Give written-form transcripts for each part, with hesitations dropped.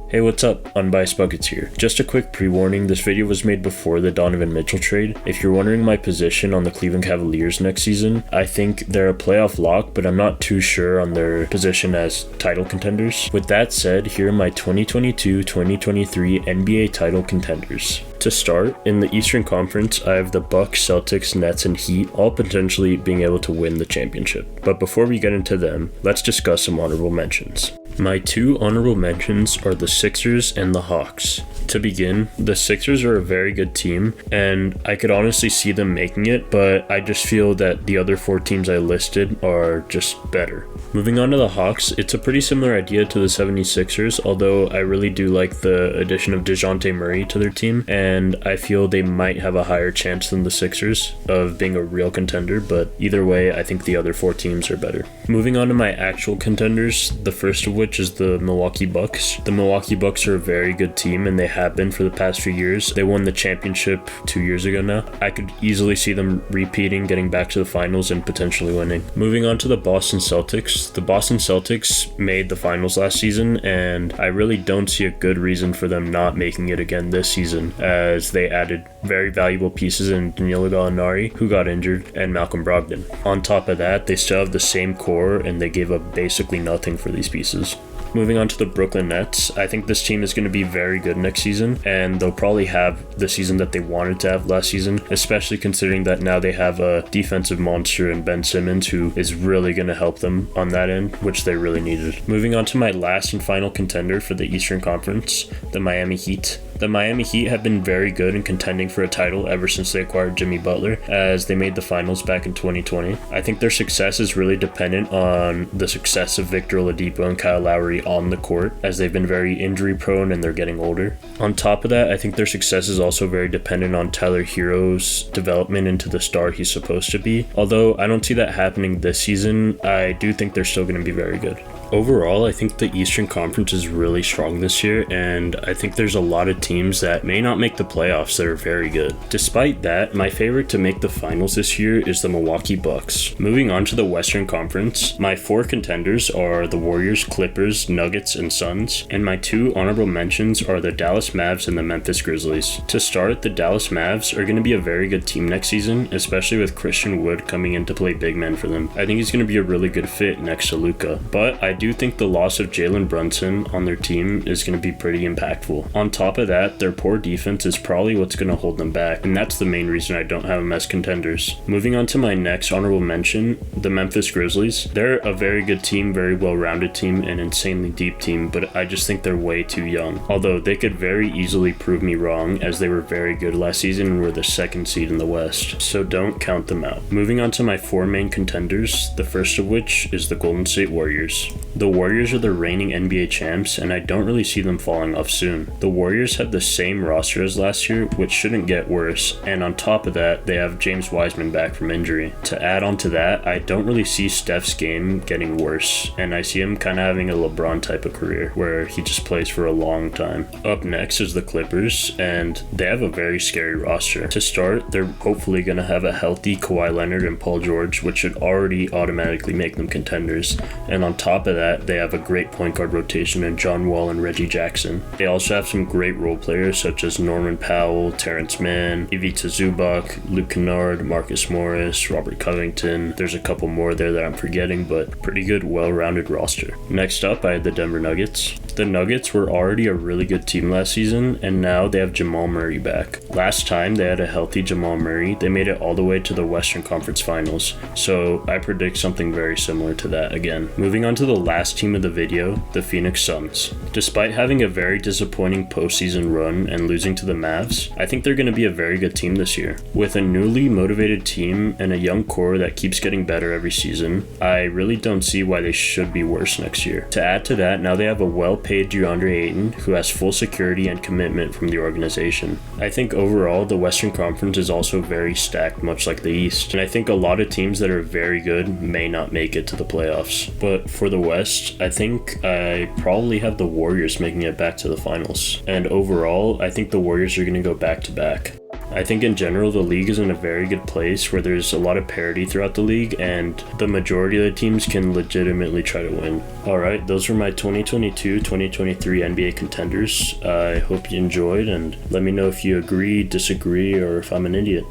Hey, what's up? Unbiased Buckets here. Just a quick pre-warning, this video was made before the Donovan Mitchell trade. If you're wondering my position on the Cleveland Cavaliers next season, I think they're a playoff lock, but I'm not too sure on their position as title contenders. With that said, here are my 2022-2023 NBA title contenders. To start, in the Eastern Conference, I have the Bucks, Celtics, Nets, and Heat all potentially being able to win the championship. But before we get into them, let's discuss some honorable mentions. My two honorable mentions are the Sixers and the Hawks. To begin, the Sixers are a very good team, and I could honestly see them making it, but I just feel that the other four teams I listed are just better. Moving on to the Hawks, it's a pretty similar idea to the 76ers, although I really do like the addition of DeJounte Murray to their team, and I feel they might have a higher chance than the Sixers of being a real contender, but either way, I think the other four teams are better. Moving on to my actual contenders, the first of which is the Milwaukee Bucks. The Milwaukee Bucks are a very good team, and they have been for the past few years. They won the championship 2 years ago now. I could easily see them repeating, getting back to the finals, and potentially winning. Moving on to the Boston Celtics. The Boston Celtics made the finals last season, and I really don't see a good reason for them not making it again this season, as they added very valuable pieces in Danilo Gallinari, who got injured, and Malcolm Brogdon. On top of that, they still have the same core, and they gave up basically nothing for these pieces. Moving on to the Brooklyn Nets, I think this team is going to be very good next season, and they'll probably have the season that they wanted to have last season, especially considering that now they have a defensive monster in Ben Simmons, who is really going to help them on that end, which they really needed. Moving on to my last and final contender for the Eastern Conference, the Miami Heat. The Miami Heat have been very good in contending for a title ever since they acquired Jimmy Butler, as they made the finals back in 2020. I think their success is really dependent on the success of Victor Oladipo and Kyle Lowry on the court, as they've been very injury prone and they're getting older. On top of that, I think their success is also very dependent on Tyler Hero's development into the star he's supposed to be. Although I don't see that happening this season, I do think they're still going to be very good. Overall, I think the Eastern Conference is really strong this year, and I think there's a lot of teams that may not make the playoffs that are very good. Despite that, my favorite to make the finals this year is the Milwaukee Bucks. Moving on to the Western Conference, my four contenders are the Warriors, Clippers, Nuggets, and Suns, and my two honorable mentions are the Dallas Mavs and the Memphis Grizzlies. To start, the Dallas Mavs are going to be a very good team next season, especially with Christian Wood coming in to play big man for them. I think he's going to be a really good fit next to Luka, but I do think the loss of Jalen Brunson on their team is going to be pretty impactful. On top of that, their poor defense is probably what's going to hold them back, and that's the main reason I don't have them as contenders. Moving on to my next honorable mention, the Memphis Grizzlies. They're a very good team, very well-rounded team, and insanely deep team, but I just think they're way too young. Although they could very easily prove me wrong, as they were very good last season and were the second seed in the West, so don't count them out. Moving on to my four main contenders, the first of which is the Golden State Warriors. The Warriors are the reigning NBA champs, and I don't really see them falling off soon. The Warriors have the same roster as last year, which shouldn't get worse, and on top of that, they have James Wiseman back from injury. To add on to that, I don't really see Steph's game getting worse, and I see him kind of having a LeBron type of career, where he just plays for a long time. Up next is the Clippers, and they have a very scary roster. To start, they're hopefully going to have a healthy Kawhi Leonard and Paul George, which should already automatically make them contenders, and on top of that, they have a great point guard rotation in John Wall and Reggie Jackson. They also have some great role players such as Norman Powell, Terrence Mann, Ivica Zubac, Luke Kennard, Marcus Morris, Robert Covington. There's a couple more there that I'm forgetting, but pretty good, well-rounded roster. Next up, I had the Denver Nuggets. The Nuggets were already a really good team last season, and now they have Jamal Murray back. Last time they had a healthy Jamal Murray, they made it all the way to the Western Conference Finals, so I predict something very similar to that again. Moving on to the last team of the video, the Phoenix Suns. Despite having a very disappointing postseason run and losing to the Mavs, I think they're going to be a very good team this year. With a newly motivated team and a young core that keeps getting better every season, I really don't see why they should be worse next year. To add to that, now they have a well-paid DeAndre Ayton who has full security and commitment from the organization. I think overall, the Western Conference is also very stacked, much like the East, and I think a lot of teams that are very good may not make it to the playoffs. But for the West, I think I probably have the Warriors making it back to the finals. And overall, I think the Warriors are going to go back to back. I think in general the league is in a very good place where there's a lot of parity throughout the league and the majority of the teams can legitimately try to win. Alright, those were my 2022-2023 NBA contenders. I hope you enjoyed, and let me know if you agree, disagree, or if I'm an idiot.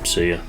See ya.